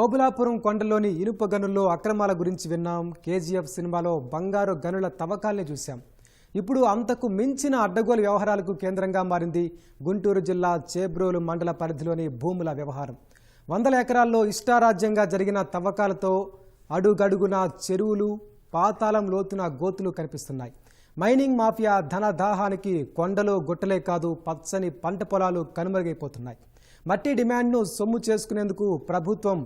ఓబులాపురం కొండలోని ఇనుప గనుల్లో అక్రమాల గురించి విన్నాం. కేజీఎఫ్ సినిమాలో బంగారు గనుల తవ్వకాల్ని చూశాం. ఇప్పుడు అంతకు మించిన అడ్డగోలు వ్యవహారాలకు కేంద్రంగా మారింది గుంటూరు జిల్లా చేబ్రోలు మండల పరిధిలోని భూముల వ్యవహారం. వందల ఎకరాల్లో ఇష్టారాజ్యంగా జరిగిన తవ్వకాలతో అడుగడుగున చెరువులు, పాతాళం లోతున గోతులు కనిపిస్తున్నాయి. మైనింగ్ మాఫియా ధనదాహానికి కొండలో గుట్టలే కాదు, పచ్చని పంట పొలాలు కనుమరుగైపోతున్నాయి. మట్టి డిమాండ్ను సొమ్ము చేసుకునేందుకు ప్రభుత్వం,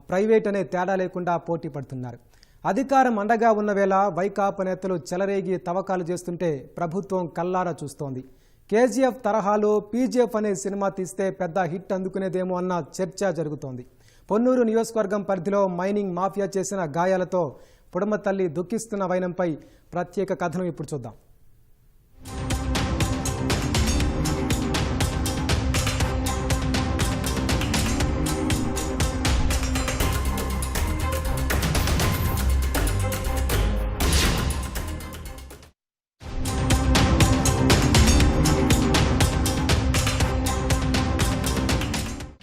ప్రైవేట్ అనే తేడా లేకుండా పోటీ పడుతున్నారు. అధికారం అండగా ఉన్న వేళ వైకాపా నేతలు చెలరేగి తవ్వకాలు చేస్తుంటే ప్రభుత్వం కల్లారా చూస్తోంది. కేజీఎఫ్ తరహాలో పీజీఎఫ్ అనే సినిమా తీస్తే పెద్ద హిట్ అందుకునేదేమో అన్న చర్చ జరుగుతోంది. పొన్నూరు నియోజకవర్గం పరిధిలో మైనింగ్ మాఫియా చేసిన గాయాలతో పుడమతల్లి దుఃఖిస్తున్న వైనంపై ప్రత్యేక కథనం ఇప్పుడు చూద్దాం.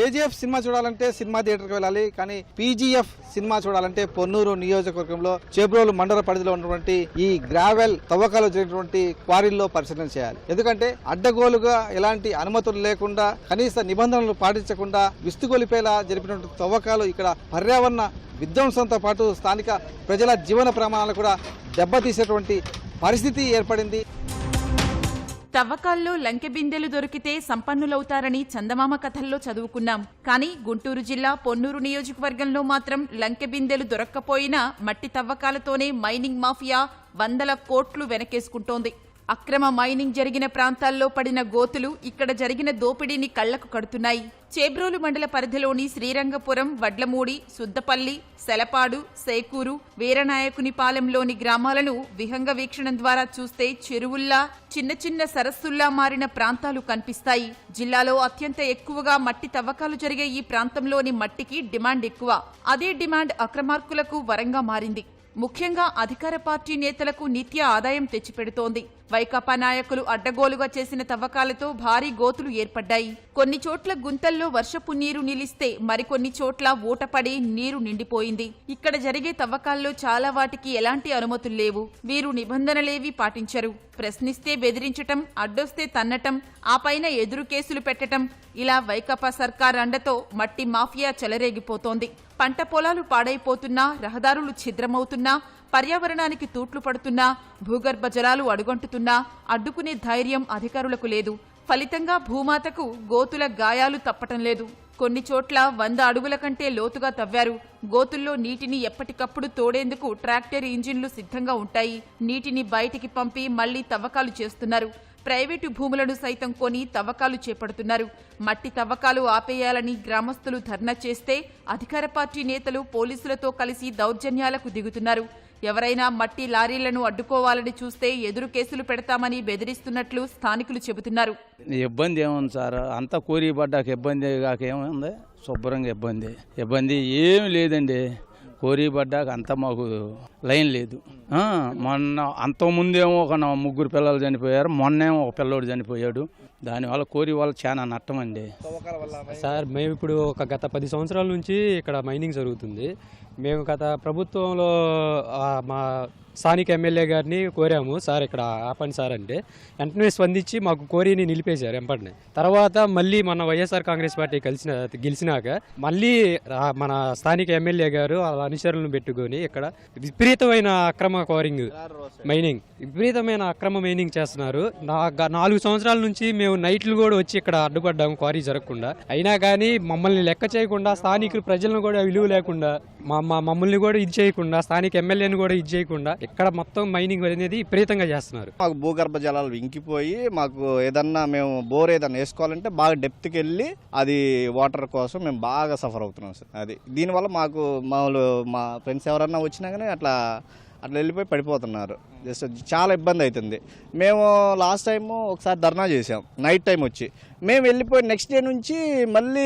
కేజీఎఫ్ సినిమా చూడాలంటే సినిమా థియేటర్కి వెళ్ళాలి, కానీ పీజీఎఫ్ సినిమా చూడాలంటే పొన్నూరు నియోజకవర్గంలో చేబ్రోలు మండల పరిధిలో ఉన్నటువంటి ఈ గ్రావెల్ తవ్వకాలు జరిగినటువంటి క్వారీల్లో పరిశీలన చేయాలి. ఎందుకంటే అడ్డగోలుగా ఎలాంటి అనుమతులు లేకుండా, కనీస నిబంధనలు పాటించకుండా విస్తుగొలిపేలా జరిపినటువంటి తవ్వకాలు ఇక్కడ పర్యావరణ విధ్వంసంతో పాటు స్థానిక ప్రజల జీవన ప్రమాణాలు కూడా దెబ్బతీసేటువంటి పరిస్థితి ఏర్పడింది. తవ్వకాల్లో లంకె బిందెలు దొరికితే సంపన్నులవుతారని చందమామ కథల్లో చదువుకున్నాం. కానీ గుంటూరు జిల్లా పొన్నూరు నియోజకవర్గంలో మాత్రం లంకె బిందెలు దొరక్కపోయినా మట్టి తవ్వకాలతోనే మైనింగ్ మాఫియా వందల కోట్లు వెనకేసుకుంటోంది. అక్రమ మైనింగ్ జరిగిన ప్రాంతాల్లో పడిన గోతులు ఇక్కడ జరిగిన దోపిడీని కళ్లకు కడుతున్నాయి. చేబ్రోలు మండల పరిధిలోని శ్రీరంగపురం, వడ్లమూడి, సుద్దపల్లి, సెలపాడు, సేకూరు, వీరనాయకునిపాలెంలోని గ్రామాలను విహంగ వీక్షణం ద్వారా చూస్తే చెరువుల్లా, చిన్న చిన్న సరస్సుల్లా మారిన ప్రాంతాలు కనిపిస్తాయి. జిల్లాలో అత్యంత ఎక్కువగా మట్టి తవ్వకాలు జరిగే ఈ ప్రాంతంలోని మట్టికి డిమాండ్ ఎక్కువ. అదే డిమాండ్ అక్రమార్కులకు వరంగా మారింది. ముఖ్యంగా అధికార పార్టీ నేతలకు నిత్య ఆదాయం తెచ్చిపెడుతోంది. వైకాపా నాయకులు అడ్డగోలుగా చేసిన తవ్వకాలతో భారీ గోతులు ఏర్పడ్డాయి. కొన్ని చోట్ల గుంతల్లో వర్షపు నీరు నిలిస్తే మరికొన్ని చోట్ల ఊటపడి నీరు నిండిపోయింది. ఇక్కడ జరిగే తవ్వకాల్లో చాలా వాటికి ఎలాంటి అనుమతులు లేవు. వీరు నిబంధనలేవీ పాటించరు. ప్రశ్నిస్తే బెదిరించటం, అడ్డొస్తే తన్నటం, ఆ పైన ఎదురు కేసులు పెట్టటం, ఇలా వైకాపా సర్కార్ అండతో మట్టి మాఫియా చెలరేగిపోతోంది. పంట పొలాలు పాడైపోతున్నా, రహదారులు ఛిద్రమవుతున్నా, పర్యావరణానికి తూట్లు పడుతున్నా, భూగర్భ జలాలు అడుగంటుతున్నా అడ్డుకునే ధైర్యం అధికారులకు లేదు. ఫలితంగా భూమాతకు గోతుల గాయాలు తప్పటం లేదు. కొన్ని చోట్ల 100 అడుగుల కంటే లోతుగా తవ్వారు. గోతుల్లో నీటిని ఎప్పటికప్పుడు తోడేందుకు ట్రాక్టర్ ఇంజిన్లు సిద్ధంగా ఉంటాయి. నీటిని బయటికి పంపి మళ్లీ తవ్వకాలు చేస్తున్నారు. ప్రైవేటు భూములను సైతం కొని తవ్వకాలు చేపడుతున్నారు. మట్టి తవ్వకాలు ఆపేయాలని గ్రామస్తులు ధర్నా చేస్తే అధికార పార్టీ నేతలు పోలీసులతో కలిసి దౌర్జన్యాలకు దిగుతున్నారు. ఎవరైనా మట్టి లారీలను అడ్డుకోవాలని చూస్తే ఎదురు కేసులు పెడతామని బెదిరిస్తున్నట్లు స్థానికులు చెబుతున్నారు. ఇబ్బంది ఏముంది సార్, అంతా కోరి పడ్డాక ఇబ్బంది కాక ఏముంది, శుభ్రంగా ఇబ్బంది ఏమి లేదండి. కోరి పడ్డాక అంతా మాకు లైన్ లేదు. మొన్న అంతకుముందేమో ఒక 3 పిల్లలు చనిపోయారు, మొన్నేమో ఒక పిల్లోడు చనిపోయాడు. దానివల్ల కోరి వల్ల చాలా నష్టం అండి సార్. మేము ఇప్పుడు గత 10 సంవత్సరాల నుంచి ఇక్కడ మైనింగ్ జరుగుతుంది. మేము గత ప్రభుత్వంలో మా స్థానిక ఎమ్మెల్యే గారిని కోరాము, సార్ ఇక్కడ ఆపండి సార్ అంటే వెంటనే స్పందించి మాకు కోరిని నిలిపేశారు వెంపటిని. తర్వాత మళ్ళీ మన వైఎస్ఆర్ కాంగ్రెస్ పార్టీ గెలిచినాక మళ్ళీ మన స్థానిక ఎమ్మెల్యే గారు వాళ్ళ అనుచరులను పెట్టుకొని ఇక్కడ విపరీతమైన అక్రమ కోరింగ్ మైనింగ్, విపరీతమైన అక్రమ మైనింగ్ చేస్తున్నారు. 4 సంవత్సరాల నుంచి మేము నైట్లు కూడా వచ్చి ఇక్కడ అడ్డుపడ్డాము క్వారీ జరగకుండా. అయినా కానీ మమ్మల్ని లెక్క చేయకుండా, స్థానికులు ప్రజలను కూడా విలువ లేకుండా, మమ్మల్ని కూడా ఇది చేయకుండా, స్థానిక ఎమ్మెల్యేని కూడా ఇది చేయకుండా ఇక్కడ మొత్తం మైనింగ్ అనేది విపరీతంగా చేస్తున్నారు. మాకు భూగర్భ జలాలు ఇంకిపోయి మాకు ఏదన్నా మేము బోర్ ఏదన్నా వేసుకోవాలంటే బాగా డెప్త్కి వెళ్ళి అది వాటర్ కోసం మేము బాగా సఫర్ అవుతున్నాం సార్. అది దీనివల్ల మాకు మా ఫ్రెండ్స్ ఎవరన్నా వచ్చినా కానీ అట్లా వెళ్ళిపోయి పడిపోతున్నారు. జస్ట్ చాలా ఇబ్బంది అవుతుంది. మేము లాస్ట్ టైము ఒకసారి ధర్నా చేసాం, నైట్ టైం వచ్చి మేము వెళ్ళిపోయి నెక్స్ట్ డే నుంచి మళ్ళీ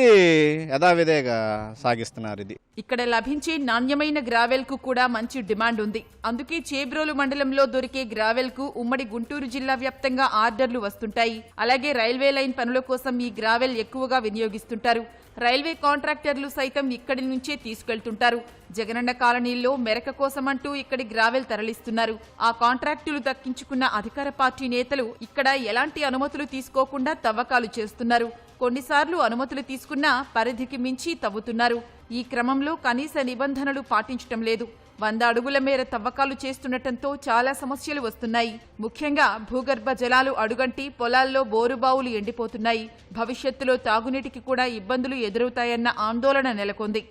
యథావిధిగా సాగిస్తున్నారు ఇది. ఇక్కడ లభించే నాణ్యమైన గ్రావెల్ కు కూడా మంచి డిమాండ్ ఉంది. అందుకే చేబ్రోలు మండలంలో దొరికే గ్రావెల్ కు ఉమ్మడి గుంటూరు జిల్లా వ్యాప్తంగా ఆర్డర్లు వస్తుంటాయి. అలాగే రైల్వే లైన్ పనుల కోసం ఈ గ్రావెల్ ఎక్కువగా వినియోగిస్తుంటారు. రైల్వే కాంట్రాక్టర్లు సైతం ఇక్కడి నుంచే తీసుకెళ్తుంటారు. జగనన్న కాలనీల్లో మెరక కోసమంటూ ఇక్కడి గ్రావెల్ తరలిస్తున్నారు. ఆ కాంట్రాక్టులు దక్కించుకున్న అధికార పార్టీ నేతలు ఇక్కడ ఎలాంటి అనుమతులు తీసుకోకుండా తవ్వకాలు చేస్తున్నారు. కొన్నిసార్లు అనుమతులు తీసుకున్నా పరిధికి మించి తవ్వుతున్నారు. ఈ క్రమంలో కనీస నిబంధనలు పాటించటం లేదు. 100 అడుగుల మేర తవ్వకాలు చేస్తుండటంతో చాలా సమస్యలు వస్తున్నాయి. ముఖ్యంగా భూగర్భ జలాలు అడుగంటి పొలాల్లో బోరుబావులు ఎండిపోతున్నాయి. భవిష్యత్తులో తాగునీటికి కూడా ఇబ్బందులు ఎదురవుతాయన్న ఆందోళన నెలకొంది.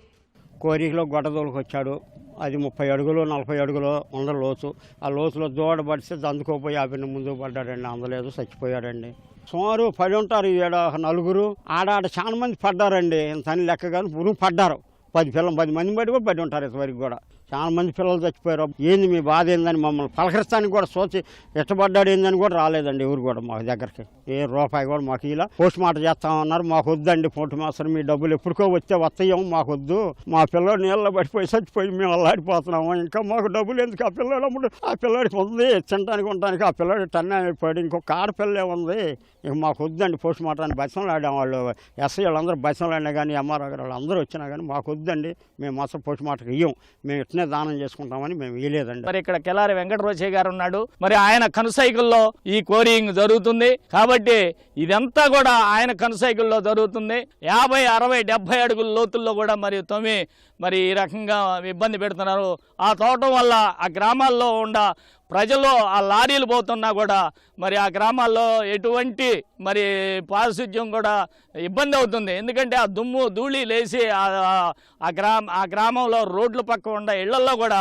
కోరికలో గొడ్డదోలకు వచ్చాడు. అది 30 అడుగులు 40 అడుగులు ఉండ లోతు. ఆ లోతులో దూడబడితే దందుకోపోయి అభిన్న ముందుకు పడ్డాడండి. అందలేదు, చచ్చిపోయాడండి. సుమారు 10 ఉంటారు. ఈడ 4 ఆడ చాలా మంది పడ్డారండి. ఇంత అని లెక్క కానీ పురుగు పడ్డారు. 10 మంది బట్టి కూడా 10 ఉంటారు. ఇంతవరకు కూడా చాలా మంది పిల్లలు చచ్చిపోయారు. ఏంది మీ బాధ ఏందని మమ్మల్ని పలకరిస్తానికి కూడా సోచి ఎట్టబడ్డాడు ఏందని కూడా రాలేదండి. ఎవరు కూడా మా దగ్గరికి ఏ రూపాయి కూడా మాకు ఇలా పోస్ట్ మార్టం చేస్తామన్నారు. మాకు వద్దండి పోటీ మాస్టర్, మీ డబ్బులు ఎప్పటికో వస్తాయేమో మాకు వద్దు. మా పిల్లడు నీళ్ళలో పడిపోయి చచ్చిపోయి మేము అల్లాడిపోతున్నాము. ఇంకా మాకు డబ్బులు ఎందుకు? ఆ పిల్లడు అమ్ముడు ఆ పిల్లడికి ఉంది తినడానికి ఉండడానికి. ఆ పిల్లడు టన్ను అయిపోయాడు. ఇంకొక ఆడపిల్లే ఉంది. ఇక మాకు వద్దండి పోస్ట్ మార్టాన్ని బస్సులు ఆడాం. వాళ్ళు ఎస్ఐ వాళ్ళందరూ బస్సులు ఆడినా కానీ ఎంఆర్ఓ గారు వాళ్ళు అందరూ వచ్చినా కానీ మాకు వద్దండి, మేము అసలు పోస్ట్ మార్టంకి ఇవ్వం, మేము ఇట్నే దానం చేసుకుంటామని మేము ఇవ్వలేదండి. మరి ఇక్కడ కెలారి వెంకటరోచయ్య గారు ఉన్నాడు. మరి ఆయన కనుసైకిల్లో ఈ కోరింగ్ జరుగుతుంది కాబట్టి ఇదంతా కూడా ఆయన కనుసైకిల్లో జరుగుతుంది. 50, 60, 70 అడుగుల లోతుల్లో కూడా మరి ఈ రకంగా ఇబ్బంది పెడుతున్నారు. ఆ తోటం వల్ల ఆ గ్రామాల్లో ప్రజలు ఆ లారీలు పోతున్నా కూడా మరి ఆ గ్రామాల్లో ఎటువంటి పారిశుధ్యం కూడా ఇబ్బంది అవుతుంది. ఎందుకంటే ఆ దుమ్ము ధూళి లేచి ఆ గ్రామంలో రోడ్ల పక్క ఇళ్లలో కూడా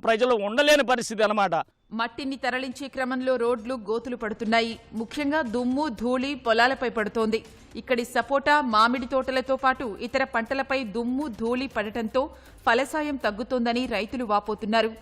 ప్రజలు ఉండలేని పరిస్థితి అన్నమాట. మట్టిని తరలించే క్రమంలో రోడ్లు గోతులు పడుతున్నాయి. ముఖ్యంగా దుమ్ము ధూళి పొలాలపై పడుతోంది. ఇక్కడి సపోటా, మామిడి తోటలతో పాటు ఇతర పంటలపై దుమ్ము ధూళి పడటంతో ఫలసాయం తగ్గుతోందని రైతులు వాపోతున్నారు.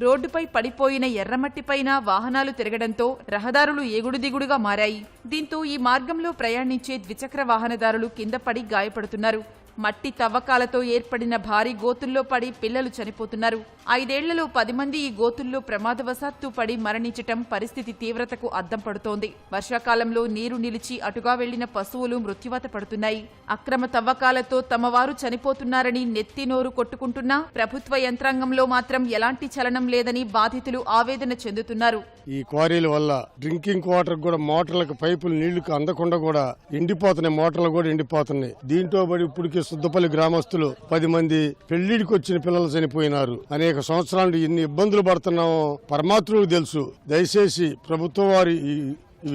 రోడ్డుపై పడిపోయిన ఎర్రమట్టిపైన వాహనాలు తిరగడంతో రహదారులు ఎగుడు దిగుడుగా మారాయి. దీంతో ఈ మార్గంలో ప్రయాణించే ద్విచక్ర వాహనదారులు కింద పడి గాయపడుతున్నారు. మట్టి తవ్వకాలతో ఏర్పడిన భారీ గోతుల్లో పడి పిల్లలు చనిపోతున్నారు. 5 ఏళ్లలో 10 మంది ఈ గోతుల్లో ప్రమాదవశాత్తు పడి మరణించటం పరిస్థితి తీవ్రతకు అద్దం పడుతోంది. వర్షాకాలంలో నీరు నిలిచి అటుగా వెళ్లిన పశువులు మృత్యువాత పడుతున్నాయి. అక్రమ తవ్వకాలతో తమవారు చనిపోతున్నారని నెత్తి నోరు కొట్టుకుంటున్నా ప్రభుత్వ యంత్రాంగంలో మాత్రం ఎలాంటి చలనం లేదని బాధితులు ఆవేదన చెందుతున్నారు. ఈ క్వారీల వల్ల డ్రింకింగ్ వాటర్ కూడా మోటార్లకు పైపులు నీళ్లకు అందకుండా కూడా ఎండిపోతున్నాయి. మోటార్లు కూడా ఎండిపోతున్నాయి. దీంతో పడి ఇప్పటికే సుద్దపల్లి గ్రామస్తులు 10 మంది పెళ్లిడికి వచ్చిన పిల్లలు చనిపోయినారు. అనేక సంవత్సరాల నుండి ఎన్ని ఇబ్బందులు పడుతున్నామో పరమాత్ములకు తెలుసు. దయచేసి ప్రభుత్వం వారు ఈ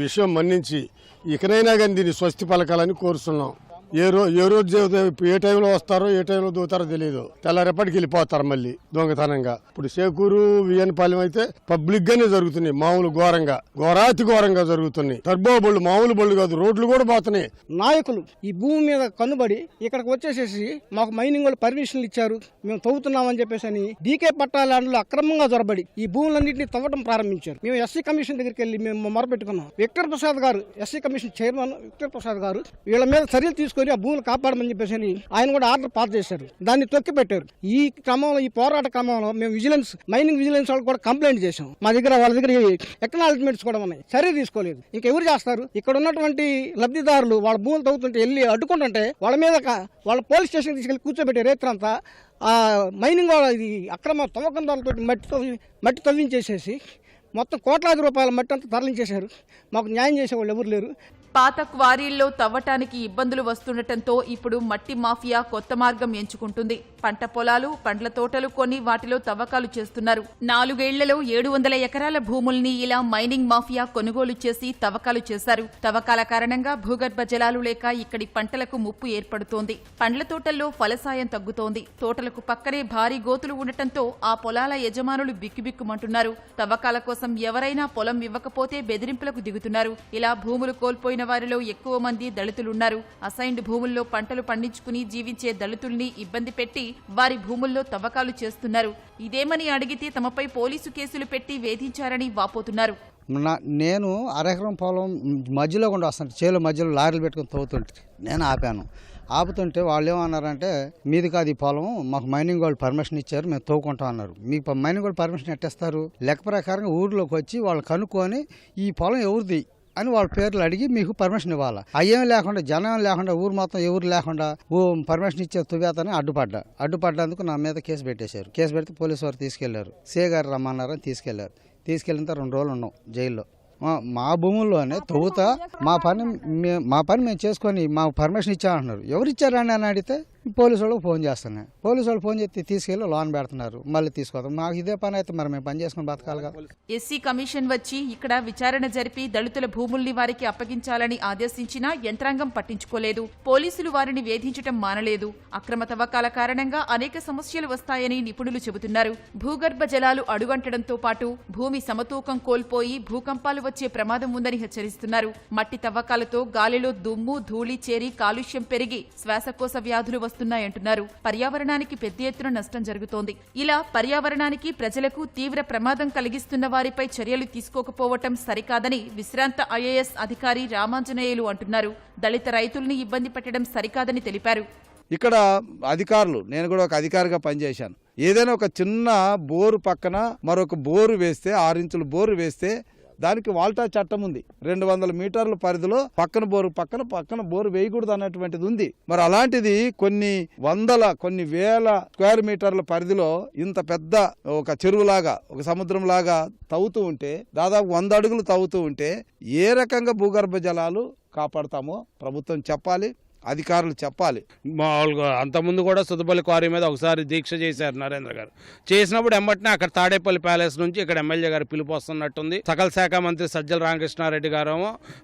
విషయం మన్నించి ఇకనైనా కానీ దీన్ని స్వస్తి పలకాలని కోరుతున్నాం. ఏ రోజు ఏ టైంలో వస్తారో ఏ టైంలో దూతారో తెలియదు. తెల్లారేపటికి వెళ్ళిపోతారు మళ్ళీ దొంగతనంగా. ఇప్పుడు సేకూరు విఎన్పాలెం అయితే పబ్లిక్ గానే జరుగుతున్నాయి. మామూలు ఘోరాతి ఘోరంగా జరుగుతున్నాయి. టర్బో బళ్ళు మామూలు బళ్ళు కాదు, రోడ్లు కూడా పోతున్నాయి. నాయకులు ఈ భూమి మీద కన్నుబడి ఇక్కడికి వచ్చేసేసి మాకు మైనింగ్ వాళ్ళు పర్మిషన్లు ఇచ్చారు, మేము తవ్వుతున్నామని చెప్పేసి అని డీకే పట్టా ల్యాండ్లో అక్రమంగా జొరబడి ఈ భూములన్నింటినీ తవ్వడం ప్రారంభించారు. మేము ఎస్సీ కమిషన్ దగ్గరికి వెళ్ళి మేము మొరపెట్టుకున్నాం. విక్టర్ ప్రసాద్ గారు, SC commission chairman Victor Prasad గారు వీళ్ళ మీద చర్యలు తీసుకుని ఆ భూములు కాపాడమని చెప్పేసి ఆయన కూడా ఆర్డర్ పాస్ చేశారు. దాన్ని తొక్కి పెట్టారు. ఈ క్రమంలో ఈ పోరాట క్రమంలో మేము మైనింగ్ విజిలెన్స్ వాళ్ళు కూడా కంప్లైంట్ చేశాం. వాళ్ళ దగ్గర ఎక్నాలజ్మెంట్స్ కూడా ఉన్నాయి. చర్య తీసుకోలేదు. ఇంకెవరు చేస్తారు? ఇక్కడ ఉన్నటువంటి లబ్ధిదారులు వాళ్ళ భూములు తవ్వుతుంటే వెళ్ళి అడ్డుకుంటుంటే వాళ్ళ మీద వాళ్ళ పోలీస్ స్టేషన్ తీసుకెళ్లి కూర్చోబెట్టే రేత్రంతా ఆ మైనింగ్ ఇది అక్రమ తవ్వకందాలతో మట్టి తవ్వించేసేసి మొత్తం కోట్లాది రూపాయల మట్టి అంతా తరలించేశారు. మాకు న్యాయం చేసేవాళ్ళు ఎవరు లేరు. పాత క్వారీల్లో తవ్వటానికి ఇబ్బందులు వస్తుండటంతో ఇప్పుడు మట్టి మాఫియా కొత్త మార్గం ఎంచుకుంటుంది. పంట పొలాలు, పండ్ల తోటలు కొని వాటిలో తవ్వకాలు చేస్తున్నారు. 4 ఏళ్లలో 700 ఎకరాల భూముల్ని ఇలా మైనింగ్ మాఫియా కొనుగోలు చేసి తవ్వకాలు చేశారు. తవ్వకాల కారణంగా భూగర్భ జలాలు లేక ఇక్కడి పంటలకు ముప్పు ఏర్పడుతోంది. పండ్ల తోటల్లో ఫలసాయం తగ్గుతోంది. తోటలకు పక్కనే భారీ గోతులు ఉండటంతో ఆ పొలాల యజమానులు బిక్కుబిక్కుమంటున్నారు. తవ్వకాల కోసం ఎవరైనా పొలం ఇవ్వకపోతే బెదిరింపులకు దిగుతున్నారు. ఇలా భూములు కోల్పోయిన వారిలో ఎక్కువ మంది దళితులున్నారు. అసైన్డ్ భూముల్లో పంటలు పండించుకుని జీవించే దళితుల్ని ఇబ్బంది పెట్టి వారి భూముల్లో తవ్వకాలు చేస్తున్నారు. ఇదేమని అడిగితే తమపై పోలీసు కేసులు పెట్టి వేధించారని వాపోతున్నారు. నేను అరెకరం పొలం మధ్యలో కూడా వస్తాను, చేలో మధ్యలో లారీలు పెట్టుకుని తవ్వుతుంటే నేను ఆపాను. ఆపుతుంటే వాళ్ళు ఏమన్నారంటే మీది కాదు ఈ పొలం, మాకు మైనింగ్ వాళ్ళు పర్మిషన్ ఇచ్చారు, మేము తవ్వుకుంటాం అన్నారు. మీకు మైనింగ్ వాళ్ళు పర్మిషన్ ఎట్టేస్తారు? లెక్క ప్రకారంగా ఊర్లోకి వచ్చి వాళ్ళు కనుక్కొని ఈ పొలం ఎవరిది అని వాళ్ళ పేర్లు అడిగి మీకు పర్మిషన్ ఇవ్వాలి. అయ్యేం లేకుండా, జనం లేకుండా, ఊరు మొత్తం ఎవరు లేకుండా పర్మిషన్ ఇచ్చే తువ్వేతని అడ్డుపడ్డందుకు నా మీద కేసు పెట్టేశారు. కేసు పెడితే పోలీసు వారు తీసుకెళ్లారు. సే గారు రమ్మన్నారని తీసుకెళ్లారు. తీసుకెళ్ళిన 2 రోజులు ఉన్నాం జైల్లో. మా భూముల్లోనే తవ్వుతా మా పని మేము చేసుకొని మాకు పర్మిషన్ ఇచ్చామంటున్నారు. ఎవరు ఇచ్చారని అని అడిగితే పోలీసు వాళ్ళకి ఫోన్ చేస్తున్నాయి. పోలీసు వాళ్ళు ఫోన్ చేసి తీసుకెళ్ళి లోన్ పెడుతున్నారు. మళ్ళీ తీసుకోవద్దు. మాకు ఇదే పని అయితే మరి మేము పని చేసుకుని బతకాలి కదా. ఎస్సీ కమిషన్ వచ్చి ఇక్కడ విచారణ జరిపి దళితుల భూముల్ని వారికి అప్పగించాలని ఆదేశించినా యంత్రాంగం పట్టించుకోలేదు. పోలీసులు వారిని వేధించటం మానలేదు. అక్రమ తవ్వకాల కారణంగా అనేక సమస్యలు వస్తాయని నిపుణులు చెబుతున్నారు. భూగర్భ జలాలు అడుగంటడంతో పాటు భూమి సమతూకం కోల్పోయి భూకంపాలు వచ్చే ప్రమాదం ఉందని హెచ్చరిస్తున్నారు. మట్టి తవ్వకాలతో గాలిలో దుమ్ము ధూళి చేరి కాలుష్యం పెరిగి శ్వాసకోశ వ్యాధులు వస్తున్నాయంటున్నారు. పర్యావరణానికి పెద్ద ఎత్తున నష్టం జరుగుతోంది. ఇలా పర్యావరణానికి ప్రజలకు తీవ్ర ప్రమాదం కలిగిస్తున్న వారిపై చర్యలు తీసుకోకపోవటం సరికాదని విశ్రాంత ఐఏఎస్ అధికారి రామాంజనేయులు అంటున్నారు. దళిత రైతుల్ని ఇబ్బంది పెట్టడం సరికాదని తెలిపారు. ఇక్కడ అధికారులు, నేను కూడా ఒక అధికారిగా పనిచేశాను. ఏదైనా ఒక చిన్న బోరు పక్కన మరొక బోరు వేస్తే 6 ఇంచుల బోరు వేస్తే దానికి వాల్టా చట్టం ఉంది. 200 మీటర్ల పరిధిలో పక్కన బోరు వేయకూడదు అన్నటువంటిది ఉంది. మరి అలాంటిది కొన్ని వేల స్క్వేర్ మీటర్ల పరిధిలో ఇంత పెద్ద ఒక చెరువులాగా, ఒక సముద్రంలాగా తవ్వుతూ ఉంటే, దాదాపు 100 అడుగులు తవ్వుతూ ఉంటే ఏ రకంగా భూగర్భ జలాలు కాపాడుతామో ప్రభుత్వం చెప్పాలి, అధికారులు చెప్పాలి. మామూలుగా అంతకుముందు కూడా సుద్దపల్లి క్వారీ మీద ఒకసారి దీక్ష చేశారు నరేంద్ర గారు. చేసినప్పుడు ఎమ్మటినే అక్కడ తాడేపల్లి ప్యాలెస్ నుంచి ఇక్కడ ఎమ్మెల్యే గారు పిలుపు వస్తున్నట్టుంది. సకల శాఖ మంత్రి సజ్జల రామకృష్ణారెడ్డి గారు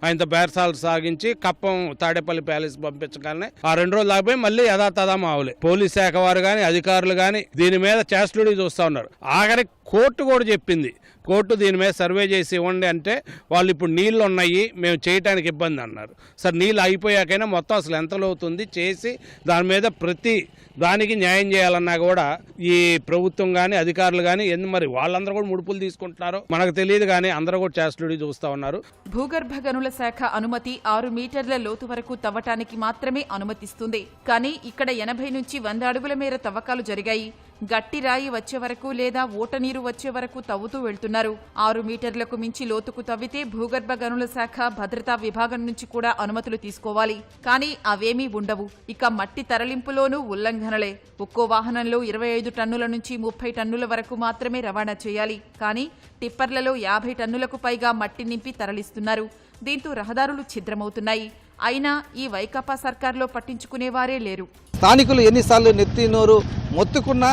ఆయనతో బేరసాలు సాగించి కప్పం తాడేపల్లి ప్యాలెస్ పంపించగానే ఆ 2 రోజులు ఆగిపోయి మళ్ళీ యథాతథా మావులే. పోలీస్ శాఖ వారు కానీ అధికారులు కానీ దీని మీద చేష్టలుడి చూస్తూ ఉన్నారు. ఆఖరి కోర్టు కూడా చెప్పింది, కోర్టు దీని మీద సర్వే చేసి ఇవ్వండి అంటే వాళ్ళు ఇప్పుడు నీళ్లు ఉన్నాయి, మేము చేయడానికి ఇబ్బంది అన్నారు. సార్ నీళ్ళు అయిపోయాకైనా మొత్తం అసలు ఎంత లోతుంది చేసి దాని మీద ప్రతి దానికి న్యాయం చేయాలన్నా కూడా ఈ ప్రభుత్వం కానీ అధికారులు కానీ మరి వాళ్ళందరూ కూడా ముడుపులు తీసుకుంటున్నారు మనకు తెలియదు, కానీ అందరూ కూడా చేష్టలుడి చూస్తూ ఉన్నారు. భూగర్భ గనుల శాఖ అనుమతి 6 మీటర్ల లోతు వరకు తవ్వటానికి మాత్రమే అనుమతిస్తుంది. కానీ ఇక్కడ 80 నుంచి 100 అడుగుల మేర తవ్వకాలు జరిగాయి. గట్టి రాయి వచ్చే వరకు లేదా ఊట నీరు వచ్చే వరకు తవ్వుతూ వెళ్తున్నారు. 6 మీటర్లకు మించి లోతుకు తవ్వితే భూగర్భ గనుల శాఖ భద్రతా విభాగం నుంచి కూడా అనుమతులు తీసుకోవాలి. కానీ అవేమీ ఉండవు. ఇక మట్టి తరలింపులోనూ ఉల్లంఘనలే. ఒక్కో వాహనంలో 25 టన్నుల నుంచి 30 టన్నుల వరకు మాత్రమే రవాణా చేయాలి. కానీ టిప్పర్లలో 50 టన్నులకు పైగా మట్టి నింపి తరలిస్తున్నారు. దీంతో రహదారులు ఛిద్రమవుతున్నాయి. అయినా ఈ వైకాపా సర్కార్లో పట్టించుకునేవారే లేరు. స్థానికులు ఎన్నిసార్లు నెత్తి నోరు మొత్తుకున్నా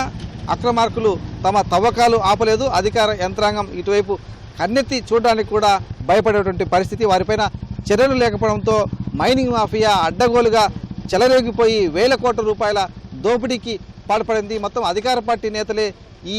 అక్రమార్కులు తమ తవ్వకాలు ఆపలేదు. అధికార యంత్రాంగం ఇటువైపు కన్నెత్తి చూడడానికి కూడా భయపడేటువంటి పరిస్థితి. వారిపైన చర్యలు లేకపోవడంతో మైనింగ్ మాఫియా అడ్డగోలుగా చెలరేగిపోయి వేల కోట్ల రూపాయల దోపిడీకి పాల్పడింది. మొత్తం అధికార పార్టీ నేతలే ఈ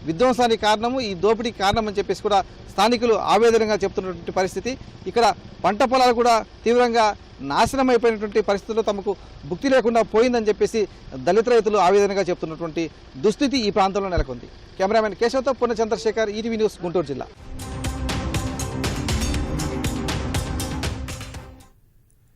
విధ్వంసానికి కారణము, ఈ దోపిడీకి కారణం అని చెప్పేసి కూడా స్థానికులు ఆవేదనగా చెప్తున్నటువంటి పరిస్థితి. ఇక్కడ పంట పొలాలు కూడా తీవ్రంగా నాశనం అయిపోయినటువంటి పరిస్థితుల్లో తమకు భుక్తి లేకుండా పోయిందని చెప్పేసి దళిత రైతులు ఆవేదనగా చెప్తున్నటువంటి దుస్థితి ఈ ప్రాంతంలో నెలకొంది. కెమెరామెన్ కేశవ్తో పూర్ణ చంద్రశేఖర్, ఈటీవీ న్యూస్, గుంటూరు జిల్లా.